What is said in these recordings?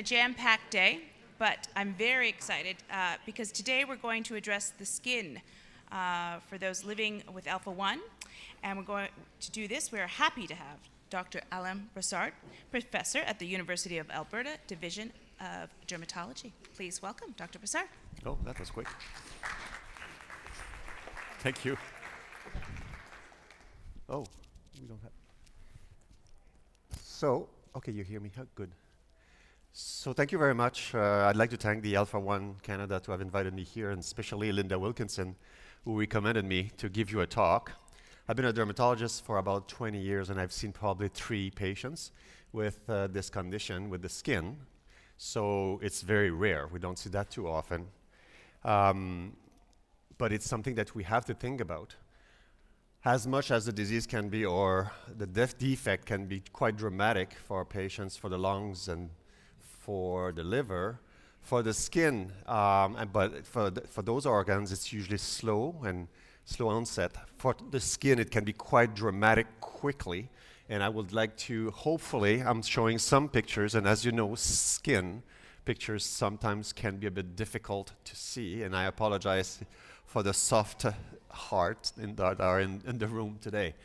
a jam-packed day, but I'm very excited because today we're going to address the skin for those living with alpha-1. And we're going to do this. We're happy to have Dr. Alain Brassard, professor at the University of Alberta, Division of Dermatology. Please welcome Dr. Brassard. Oh, that was quick. Thank you. Oh, we don't have. So, okay, you hear me? Good. So thank you very much. I'd like to thank the Alpha-1 Canada to have invited me here, and especially Linda Wilkinson, who recommended me to give you a talk. I've been a dermatologist for about 20 years, and I've seen probably 3 patients with this condition with the skin. So it's very rare. We don't see that too often. But it's something that we have to think about. As much as the disease can be, or the defect can be quite dramatic for patients, for the lungs and for the liver, for the skin, but for those organs, it's usually slow onset. For the skin, it can be quite dramatic quickly. And I would like to, hopefully, I'm showing some pictures, and as you know, skin pictures sometimes can be a bit difficult to see, and I apologize for the soft heart that are in the room today.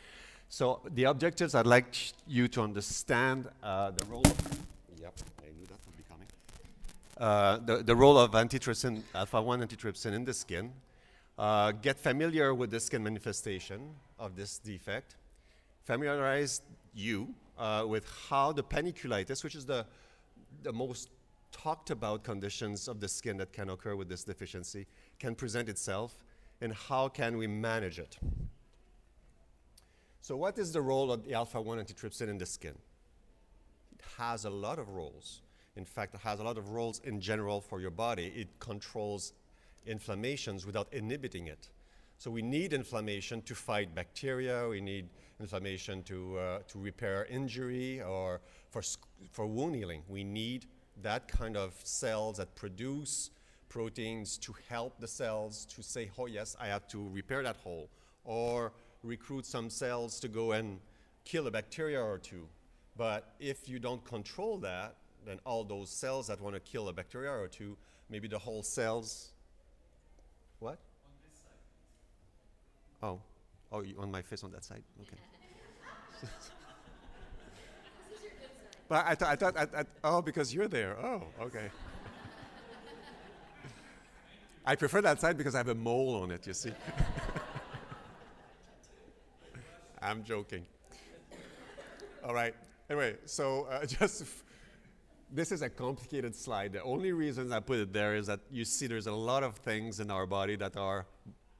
So the objectives, I'd like you to understand the role of, yep, I knew that would be coming. The role of antitrypsin, alpha-1 antitrypsin in the skin, get familiar with the skin manifestation of this defect, familiarize you with how the panniculitis, which is the most talked about conditions of the skin that can occur with this deficiency, can present itself, and how can we manage it. So what is the role of the alpha-1 antitrypsin in the skin? It has a lot of roles. In fact, it has a lot of roles in general for your body. It controls inflammations without inhibiting it. So we need inflammation to fight bacteria. We need inflammation to repair injury or for wound healing. We need that kind of cells that produce proteins to help the cells to say, oh yes, I have to repair that hole, or recruit some cells to go and kill a bacteria or two. But if you don't control that, then all those cells that want to kill a bacteria or two, maybe the whole cells, what? On this side. Oh, on my face on that side, okay. But I thought, oh, because you're there, oh, okay. I prefer that side because I have a mole on it, you see. I'm joking. All right, anyway, so this is a complicated slide. The only reason I put it there is that you see there's a lot of things in our body that are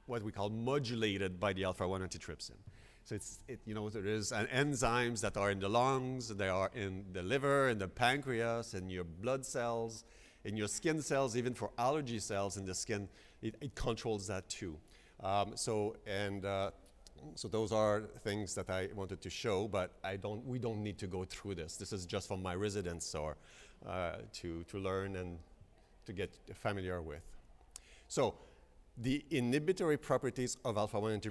what we call modulated by the alpha-1 antitrypsin. So there is enzymes that are in the lungs, they are in the liver, in the pancreas, in your blood cells, in your skin cells, even for allergy cells in the skin, it controls that too. So those are things that I wanted to show, but we don't need to go through this. This is just for my residents or to learn and to get familiar with. So the inhibitory properties of alpha-1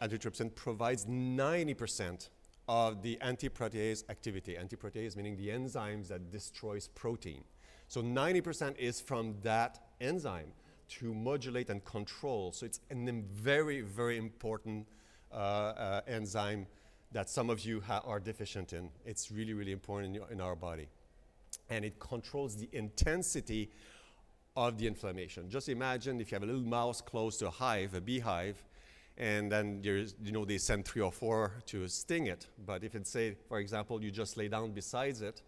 antitrypsin provides 90% of the antiprotease activity. Antiprotease meaning the enzymes that destroys protein. So 90% is from that enzyme to modulate and control. So it's a very, very important enzyme that some of you are deficient in. It's really, really important in our body. And it controls the intensity of the inflammation. Just imagine if you have a little mouse close to a hive, a beehive, and then they send 3 or 4 to sting it. But if it's, say, for example, you just lay down beside it,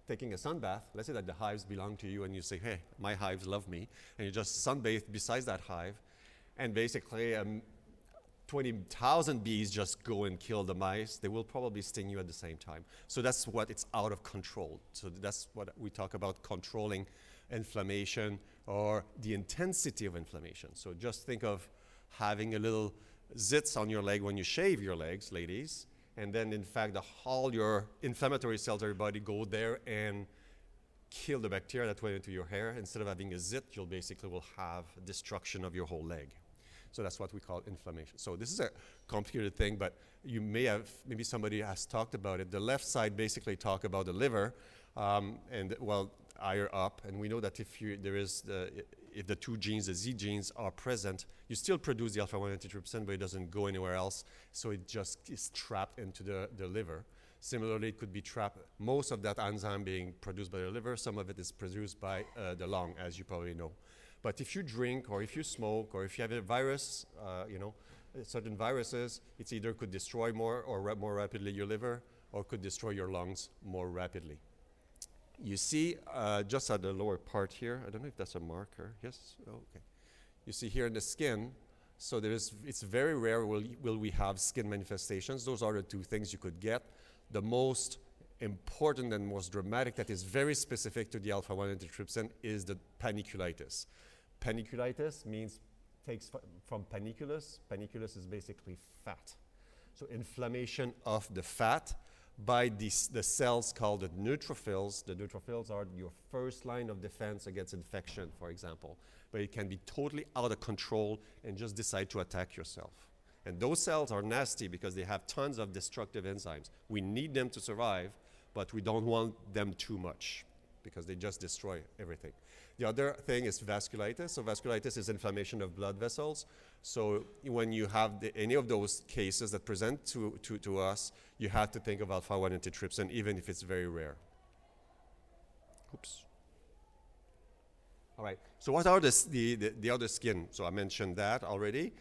taking a sunbath, let's say that the hives belong to you, and you say, hey, my hives love me, and you just sunbathe beside that hive, and basically 20,000 bees just go and kill the mice, they will probably sting you at the same time. So that's what it's out of control. So that's what we talk about, controlling inflammation or the intensity of inflammation. So just think of having a little zits on your leg when you shave your legs, ladies, and then in fact all your inflammatory cells of your body go there and kill the bacteria that went into your hair. Instead of having a zit, you'll basically will have destruction of your whole leg. So that's what we call inflammation. So this is a complicated thing, but you maybe somebody has talked about it. The left side basically talk about the liver, and well, higher up. And we know that if the two genes, the Z genes, are present, you still produce the alpha-1 antitrypsin, but it doesn't go anywhere else. So it just is trapped into the liver. Similarly, it could be trapped, most of that enzyme being produced by the liver, some of it is produced by the lung, as you probably know. But if you drink, or if you smoke, or if you have a virus, certain viruses, it either could destroy more rapidly your liver, or could destroy your lungs more rapidly. You see, just at the lower part here, I don't know if that's a marker. Yes? Oh, okay. You see here in the skin, so it's very rare will we have skin manifestations. Those are the two things you could get. The most important and most dramatic that is very specific to the alpha-1 antitrypsin is the panniculitis. Panniculitis takes from panniculus. Panniculus is basically fat. So inflammation of the fat by the cells called the neutrophils. The neutrophils are your first line of defense against infection, for example. But it can be totally out of control and just decide to attack yourself. And those cells are nasty because they have tons of destructive enzymes. We need them to survive, but we don't want them too much because they just destroy everything. The other thing is vasculitis. So vasculitis is inflammation of blood vessels. So when you have any of those cases that present to us, you have to think of alpha-1 antitrypsin, even if it's very rare. Oops. All right, so what are the other skin? So I mentioned that already.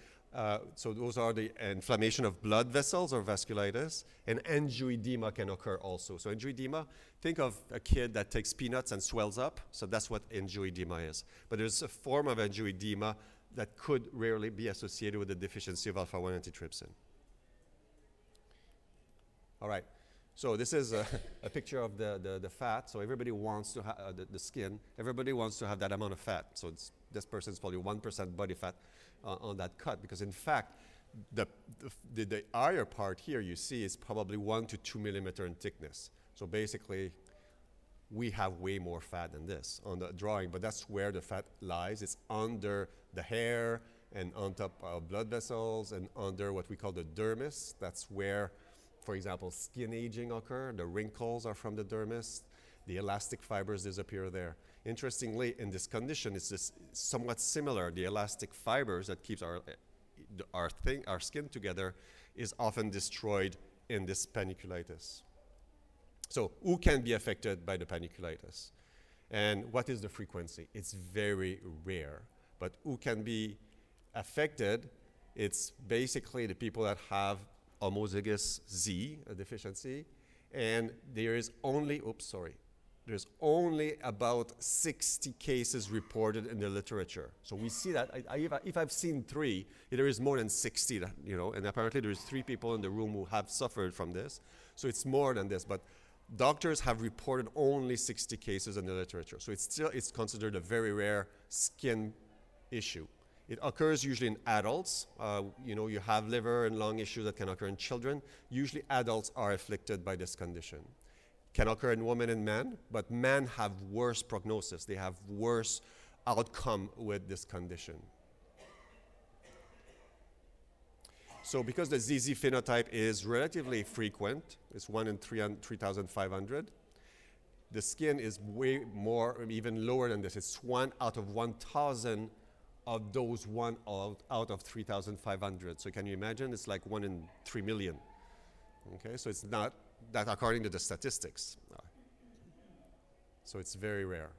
So those are the inflammation of blood vessels or vasculitis, and angioedema can occur also. So angioedema, think of a kid that takes peanuts and swells up. So that's what angioedema is. But there's a form of angioedema that could rarely be associated with the deficiency of alpha-1 antitrypsin. All right, so this is a picture of the fat. So everybody wants to have the skin. Everybody wants to have that amount of fat. So this person's probably 1% body fat on that cut, because in fact, the higher part here you see is probably 1 to 2 millimeter in thickness. So basically, we have way more fat than this on the drawing, but that's where the fat lies. It's under the hair and on top of blood vessels and under what we call the dermis. That's where, for example, skin aging occurs. The wrinkles are from the dermis. The elastic fibers disappear there. Interestingly, in this condition, it's somewhat similar. The elastic fibers that keeps our skin together is often destroyed in this panniculitis. So who can be affected by the panniculitis? And what is the frequency? It's very rare. But who can be affected? It's basically the people that have homozygous Z, a deficiency, and there's only about 60 cases reported in the literature. So we see that, if I've seen 3, there is more than 60, and apparently there's 3 people in the room who have suffered from this. So it's more than this, but doctors have reported only 60 cases in the literature. So it's considered a very rare skin issue. It occurs usually in adults. You have liver and lung issues that can occur in children. Usually adults are afflicted by this condition. Can occur in women and men, but men have worse prognosis. They have worse outcome with this condition. So because the ZZ phenotype is relatively frequent, it's 1 in 3,500, the skin is way more, even lower than this. It's 1 out of 1,000 of those 1 out of 3,500. So can you imagine? It's like 1 in 3 million. Okay, so it's not that according to the statistics. So it's very rare.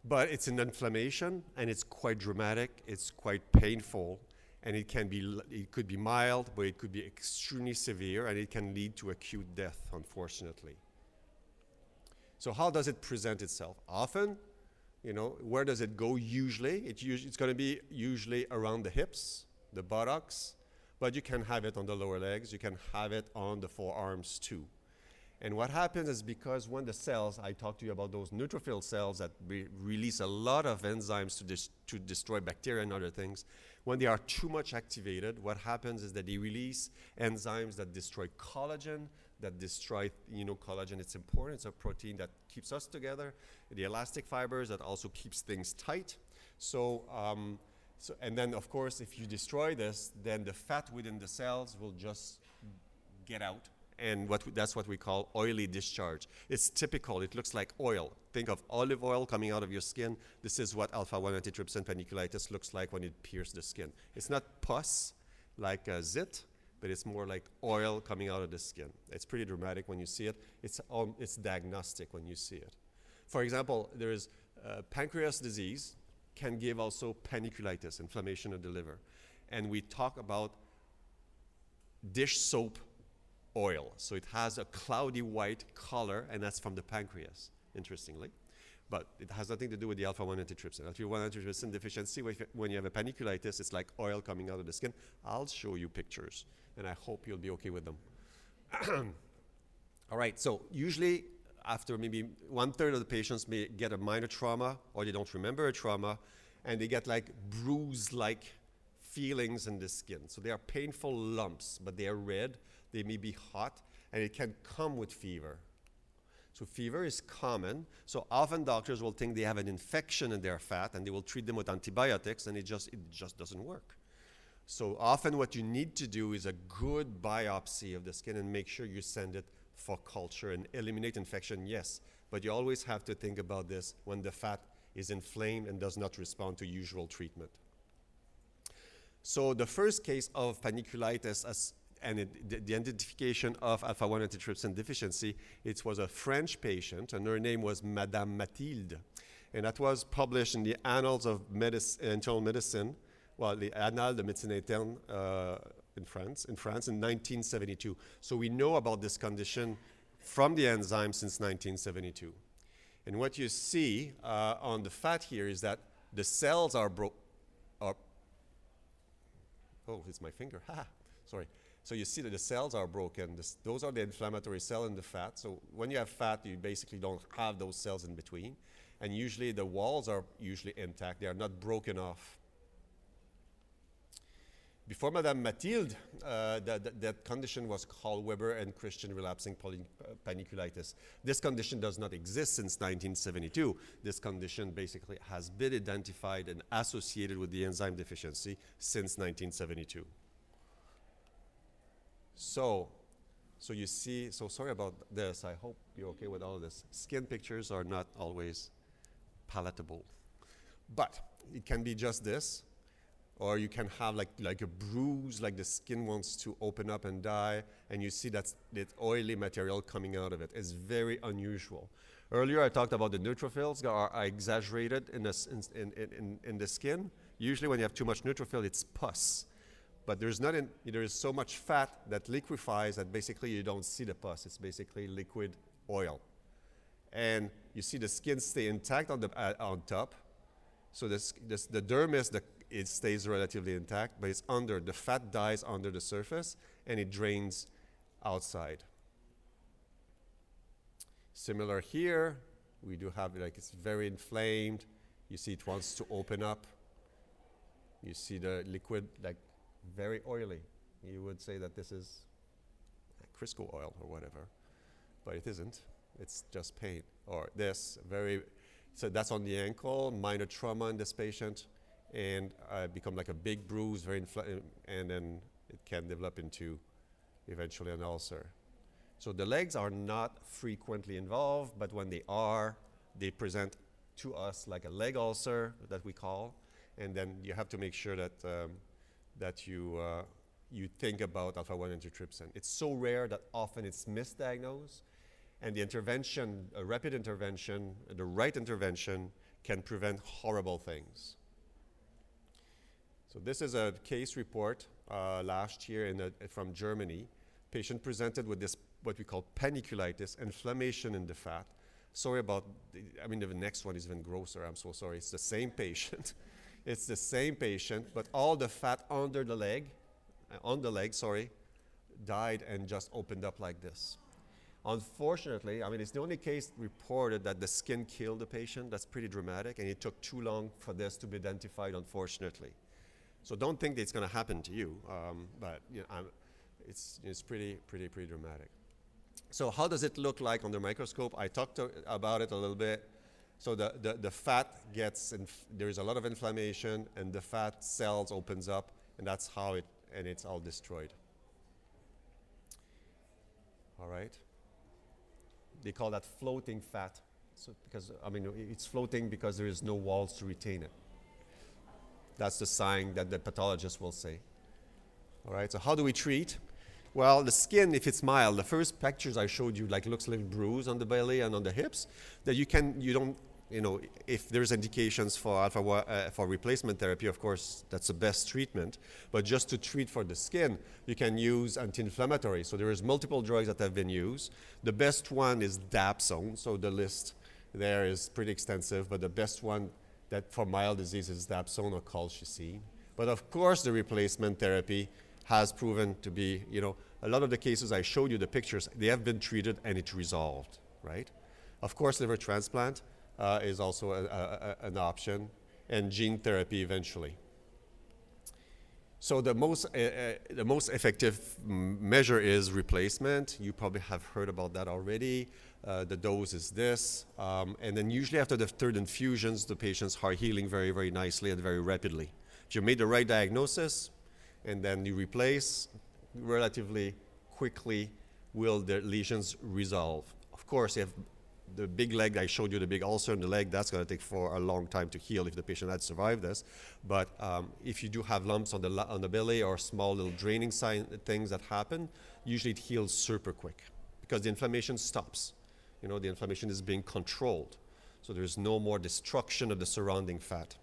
But it's an inflammation, and it's quite dramatic, it's quite painful, and it could be mild, but it could be extremely severe, and it can lead to acute death, unfortunately. So how does it present itself? Often, where does it go usually? It's going to be usually around the hips, the buttocks, but you can have it on the lower legs, you can have it on the forearms too. And what happens is because when the cells, I talked to you about those neutrophil cells that release a lot of enzymes to destroy bacteria and other things, when they are too much activated, what happens is that they release enzymes that destroy collagen, collagen, it's important, it's a protein that keeps us together, the elastic fibers that also keeps things tight. And then, of course, if you destroy this, then the fat within the cells will just get out and that's what we call oily discharge. It's typical. It looks like oil. Think of olive oil coming out of your skin. This is what alpha-1 antitrypsin panniculitis looks like when it pierces the skin. It's not pus like a zit, but it's more like oil coming out of the skin. It's pretty dramatic when you see it. It's diagnostic when you see it. For example, there is pancreas disease can give also panniculitis, inflammation of the liver. And we talk about dish soap oil. So it has a cloudy white color, and that's from the pancreas, interestingly. But it has nothing to do with the alpha-1 antitrypsin. Alpha-1 antitrypsin deficiency, when you have a panniculitis, it's like oil coming out of the skin. I'll show you pictures, and I hope you'll be okay with them. All right, so usually after maybe 1/3 of the patients may get a minor trauma, or they don't remember a trauma, and they get like bruise-like feelings in the skin. So they are painful lumps, but they are red, they may be hot, and it can come with fever. So fever is common. So often doctors will think they have an infection in their fat, and they will treat them with antibiotics, and it just doesn't work. So often what you need to do is a good biopsy of the skin and make sure you send it for culture and eliminate infection, yes. But you always have to think about this when the fat is inflamed and does not respond to usual treatment. So the first case of panniculitis and the identification of alpha-1 antitrypsin deficiency, it was a French patient, and her name was Madame Mathilde. And that was published in the Annals of Internal Medicine, well, the Annales de Médecine Interne in France in 1972. So we know about this condition from the enzyme since 1972. And what you see on the fat here is that the cells are oh, it's my finger. Sorry. So you see that the cells are broken. Those are the inflammatory cells in the fat. So when you have fat, you basically don't have those cells in between. And usually the walls are usually intact. They are not broken off. Before Madame Mathilde, that condition was called Weber and Christian relapsing panniculitis. This condition does not exist since 1972. This condition basically has been identified and associated with the enzyme deficiency since 1972. So you see, so sorry about this. I hope you're okay with all of this. Skin pictures are not always palatable. But it can be just this. Or you can have like a bruise, like the skin wants to open up and die, and you see that oily material coming out of it. It's very unusual. Earlier I talked about the neutrophils are exaggerated in the skin. Usually when you have too much neutrophil, it's pus. But there is so much fat that liquefies that basically you don't see the pus. It's basically liquid oil. And you see the skin stay intact on top. So the dermis, it stays relatively intact, but it's under. The fat dies under the surface, and it drains outside. Similar here, we do have it's very inflamed. You see it wants to open up. You see the liquid very oily. You would say that this is Crisco oil or whatever, but it isn't. It's just pain. Or this so that's on the ankle, minor trauma in this patient, and become like a big bruise, and then it can develop into eventually an ulcer. So the legs are not frequently involved, but when they are, they present to us like a leg ulcer that we call, and then you have to make sure that you think about alpha-1 antitrypsin. It's so rare that often it's misdiagnosed, and the intervention, a rapid intervention, the right intervention can prevent horrible things. So this is a case report last year from Germany. Patient presented with this, what we call panniculitis, inflammation in the fat. Sorry about, the next one is even grosser. I'm so sorry. It's the same patient. It's the same patient, but all the fat on the leg, died and just opened up like this. Unfortunately, it's the only case reported that the skin killed the patient. That's pretty dramatic, and it took too long for this to be identified, unfortunately. So don't think that it's going to happen to you, but it's pretty dramatic. So how does it look like under microscope? I talked about it a little bit. So the fat there is a lot of inflammation, and the fat cells opens up, and that's how it's all destroyed. all right? They call that floating fat. So because, I mean, it's floating because there is no walls to retain it. That's the sign that the pathologist will say. All right, so how do we treat? Well, the skin, if it's mild, the first pictures I showed you, like looks like bruise on the belly and on the hips, that you don't, if there's indications for for replacement therapy, of course, that's the best treatment. But just to treat for the skin, you can use anti-inflammatory. So there is multiple drugs that have been used. The best one is dapsone. So the list there is pretty extensive, but the best one that for mild disease is dapsone or colchicine. But of course, the replacement therapy has proven to be, a lot of the cases I showed you, the pictures, they have been treated and it's resolved, right? Of course, liver transplant is also an option, and gene therapy eventually. So the most effective measure is replacement. You probably have heard about that already. The dose is this. And then usually after the third infusions, the patients are healing very, very nicely and very rapidly. If you made the right diagnosis, and then you replace, relatively quickly will the lesions resolve. Of course, if the big leg, I showed you the big ulcer in the leg, that's going to take for a long time to heal if the patient had survived this. But if you do have lumps on the belly or small little draining things that happen, usually it heals super quick because the inflammation stops. The inflammation is being controlled. So there's no more destruction of the surrounding fat.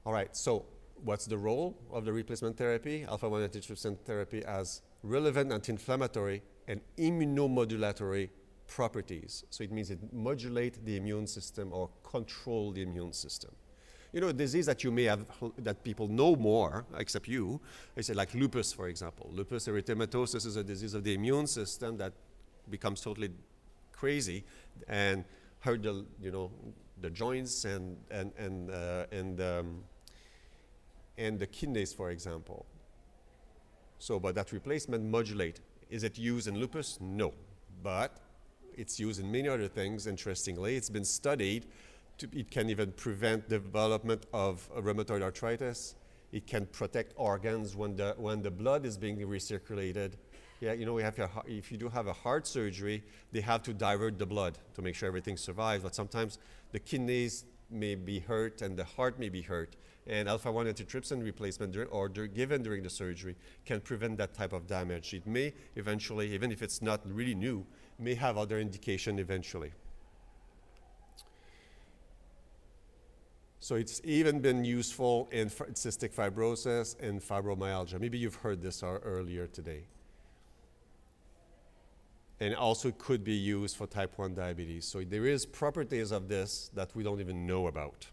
All right, so what's the role of the replacement therapy? Alpha-1 antitrypsin therapy has relevant anti-inflammatory and immunomodulatory properties. So it means it modulates the immune system or control the immune system. A disease that you may have, that people know more, except you, is like lupus, for example. Lupus erythematosus is a disease of the immune system that becomes totally crazy and hurt the joints and the kidneys, for example. So, but that replacement modulate. Is it used in lupus? No. But it's used in many other things, interestingly. It's been studied. It can even prevent the development of rheumatoid arthritis. It can protect organs when the blood is being recirculated. Yeah, if you do have a heart surgery, they have to divert the blood to make sure everything survives. But sometimes the kidneys may be hurt and the heart may be hurt. And alpha-1 antitrypsin replacement given during the surgery can prevent that type of damage. It may eventually, even if it's not really new, may have other indication eventually. So it's even been useful in cystic fibrosis and fibromyalgia. Maybe you've heard this earlier today. And also could be used for type 1 diabetes. So there is properties of this that we don't even know about.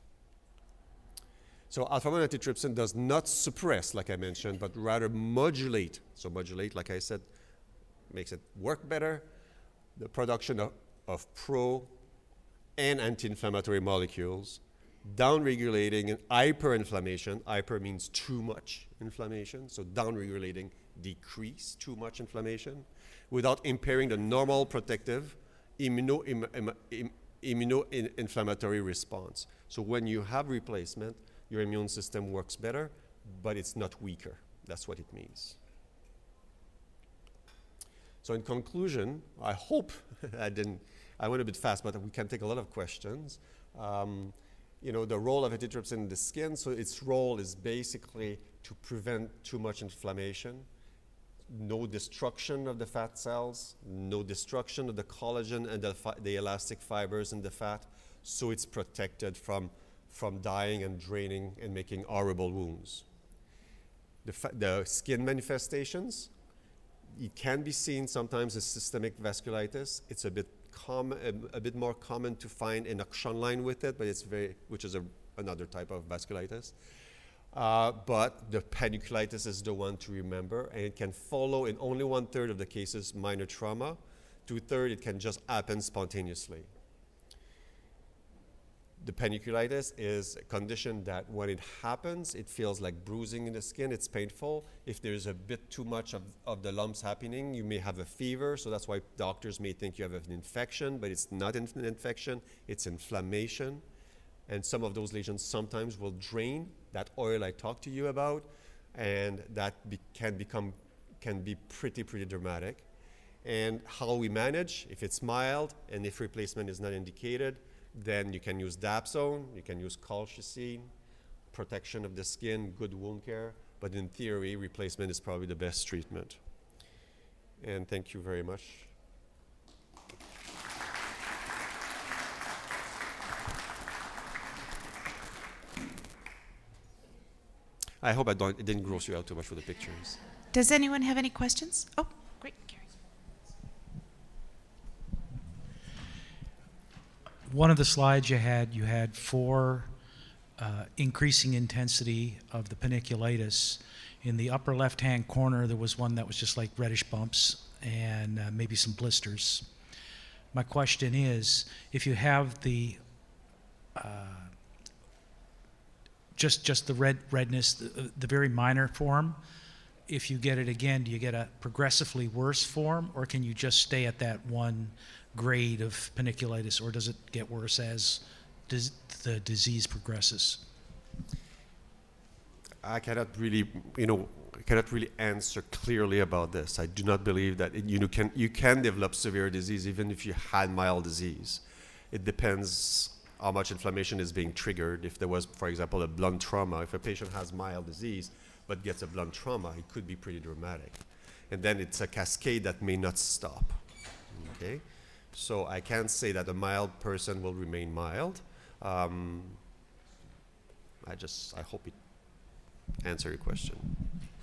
So alpha-1 antitrypsin does not suppress, like I mentioned, but rather modulate. So modulate, like I said, makes it work better. The production of pro and anti-inflammatory molecules, downregulating hyperinflammation. Hyper means too much inflammation. So downregulating, decrease too much inflammation, without impairing the normal protective immunoinflammatory response. So when you have replacement, your immune system works better, but it's not weaker. That's what it means. So in conclusion, I hope I went a bit fast, but we can take a lot of questions. The role of antitrypsin in the skin, so its role is basically to prevent too much inflammation, no destruction of the fat cells, no destruction of the collagen and the elastic fibers in the fat, so it's protected from dying and draining and making horrible wounds. The skin manifestations, it can be seen sometimes as systemic vasculitis. It's a bit more common to find an Auxin line with it, but which is another type of vasculitis. But the panniculitis is the one to remember, and it can follow in only 1/3 of the cases minor trauma. 2/3 it can just happen spontaneously. The panniculitis is a condition that when it happens, it feels like bruising in the skin. It's painful. If there's a bit too much of the lumps happening, you may have a fever. So that's why doctors may think you have an infection, but it's not an infection. It's inflammation. And some of those lesions sometimes will drain that oil I talked to you about, and that can become can be pretty dramatic. And how we manage, if it's mild and if replacement is not indicated, then you can use dapsone, you can use colchicine, protection of the skin, good wound care, but in theory, replacement is probably the best treatment. And thank you very much. I hope it didn't gross you out too much with the pictures. Does anyone have any questions? Oh, great. Carrie. One of the slides you had four increasing intensity of the panniculitis. In the upper left-hand corner, there was one that was just like reddish bumps and maybe some blisters. My question is, if you have the just the redness, the very minor form, if you get it again, do you get a progressively worse form, or can you just stay at that one grade of panniculitis, or does it get worse as the disease progresses? I cannot really answer clearly about this. I do not believe that you can develop severe disease even if you had mild disease. It depends how much inflammation is being triggered. If there was, for example, a blunt trauma, if a patient has mild disease but gets a blunt trauma, it could be pretty dramatic. And then it's a cascade that may not stop. Okay? So I can't say that a mild person will remain mild. I hope it answered your question.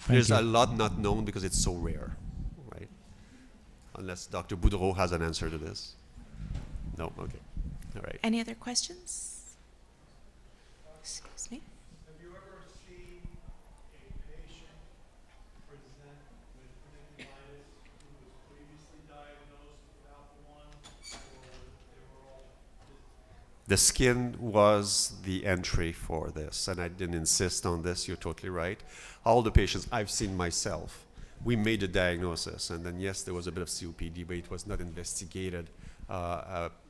There's a lot not known because it's so rare, right? Unless Dr. Boudreau has an answer to this. No? Okay. All right. Any other questions? Excuse me. Have you ever seen a patient present with panniculitis who was previously diagnosed with alpha-1, or they were all The skin was the entry for this, and I didn't insist on this. You're totally right. All the patients I've seen myself, we made a diagnosis, and then yes, there was a bit of COPD, but it was not investigated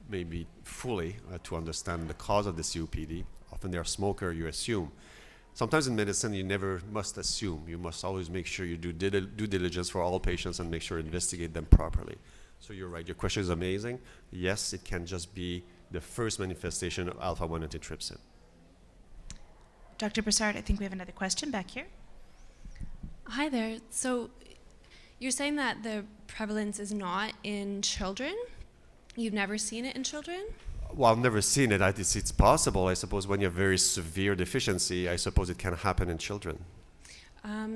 maybe fully to understand the cause of the COPD. Often they're a smoker, you assume. Sometimes in medicine, you never must assume. You must always make sure you do due diligence for all patients and make sure you investigate them properly. So you're right. Your question is amazing. Yes, it can just be the first manifestation of alpha-1 antitrypsin. Dr. Brassard, I think we have another question back here. Hi there. So you're saying that the prevalence is not in children? You've never seen it in children? Well, I've never seen it. It's possible. I suppose when you have very severe deficiency, I suppose it can happen in children.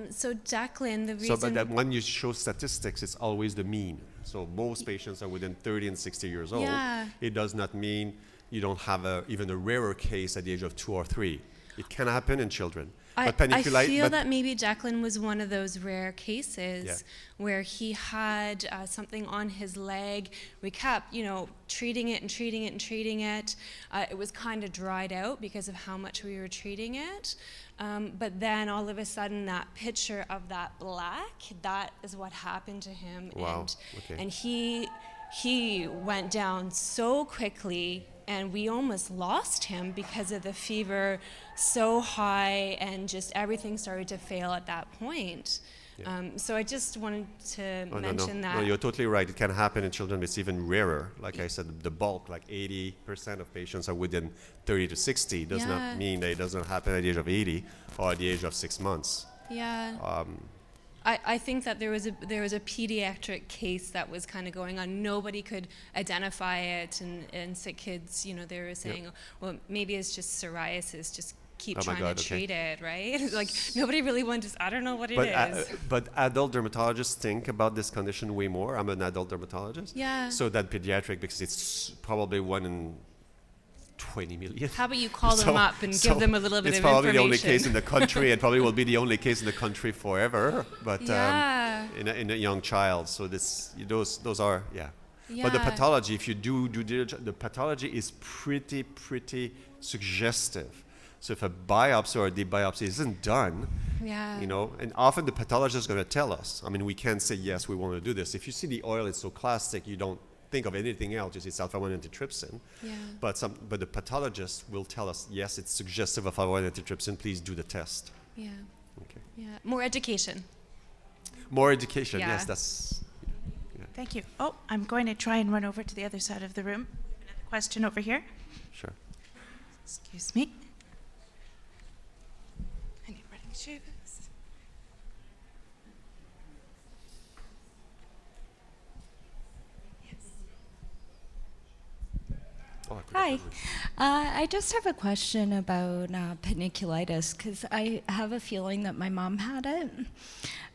So Declan, the reason... But that when you show statistics, it's always the mean. So most patients are within 30 and 60 years old. Yeah. It does not mean you don't have even a rarer case at the age of 2 or 3. It can happen in children. I feel that maybe Declan was one of those rare cases where he had something on his leg. We kept, treating it and treating it and treating it. It was kind of dried out because of how much we were treating it. But then all of a sudden that picture of that black, that is what happened to him. Wow. And he went down so quickly, and we almost lost him because of the fever so high, and just everything started to fail at that point. Yeah. So I just wanted to mention that. No, you're totally right. It can happen in children, but it's even rarer. Like I said, the bulk, like 80% of patients are within 30 to 60. Does not mean that it doesn't happen at the age of 80 or at the age of 6 months. Yeah. I think that there was a pediatric case that was kind of going on. Nobody could identify it, and sick kids, they were saying, well, maybe it's just psoriasis. Just keep trying to treat it, right? Like nobody really wanted to. I don't know what it is. But adult dermatologists think about this condition way more. I'm an adult dermatologist. Yeah. So that pediatric, because it's probably 1 in 20 million. How about you call them up and give them a little bit of information? It's probably the only case in the country, and probably will be the only case in the country forever. But in a young child, so those are. But the pathology, if you do diligence, the pathology is pretty suggestive. So if a biopsy or a deep biopsy isn't done, and often the pathologist is going to tell us. I mean, we can't say yes, we want to do this. If you see the oil, it's so classic, you don't think of anything else. You see it's alpha-1 antitrypsin. Yeah. But the pathologist will tell us, yes, it's suggestive of alpha-1 antitrypsin. Please do the test. Yeah. Okay. Yeah. More education. More education, Yeah. yes, that's... Thank you. Oh, I'm going to try and run over to the other side of the room. Another question over here. Sure. Excuse me. I need running shoes. Oh, I Hi. couldn't- I just have a question about panniculitis because I have a feeling that my mom had it,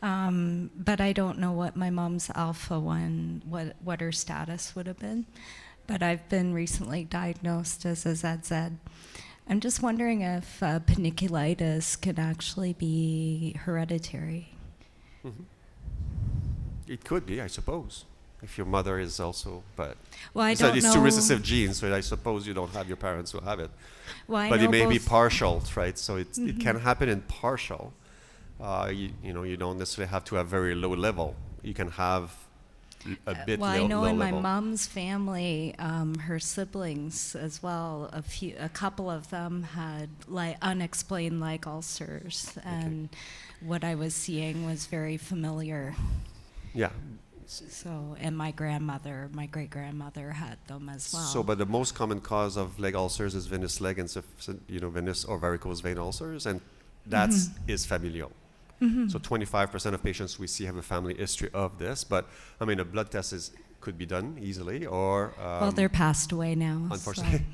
but I don't know what my mom's alpha one, what her status would have been. But I've been recently diagnosed as a ZZ. I'm just wondering if panniculitis can actually be hereditary. It could be, I suppose, if your mother is also, but Well, I you said don't it's know. two recessive genes, so I suppose you don't have your parents who have it. Well, I But know it may be both- partial, right? So it can happen in partial. You don't necessarily have to have very low level. You can have a bit Well, low, I know low in my level. mom's family, her siblings as well, a couple of them had like unexplained leg ulcers, and what I was seeing was very familiar. Yeah. So, and my great grandmother had them as well. So, but the most common cause of leg ulcers is venous leg and venous or varicose vein ulcers, and that is familial. So 25% of patients we see have a family history of this, but I mean, a blood test could be done easily, or well, they're passed away now. unfortunately.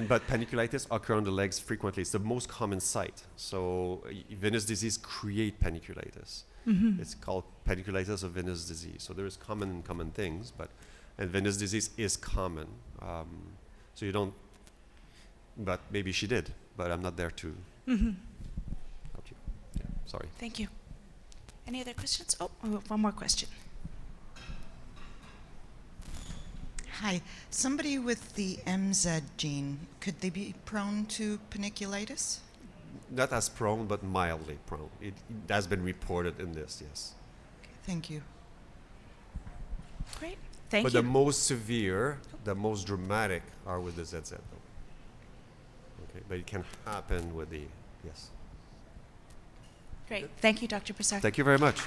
But panniculitis occur on the legs frequently. It's the most common site. So venous disease create panniculitis. It's called panniculitis of venous disease. So there is common things, and venous disease is common. So you don't, but maybe she did, but I'm not there to help you. Yeah, sorry. Thank you. Any other questions? Oh, we have one more question. Hi. Somebody with the MZ gene, could they be prone to panniculitis? Not as prone, but mildly prone. It has been reported in this, yes. Thank you. Great. Thank But you. the most severe, the most dramatic are with the ZZ, though. Okay, but it can happen with the, yes. Great. Thank you, Dr. Brassard. Thank you very much.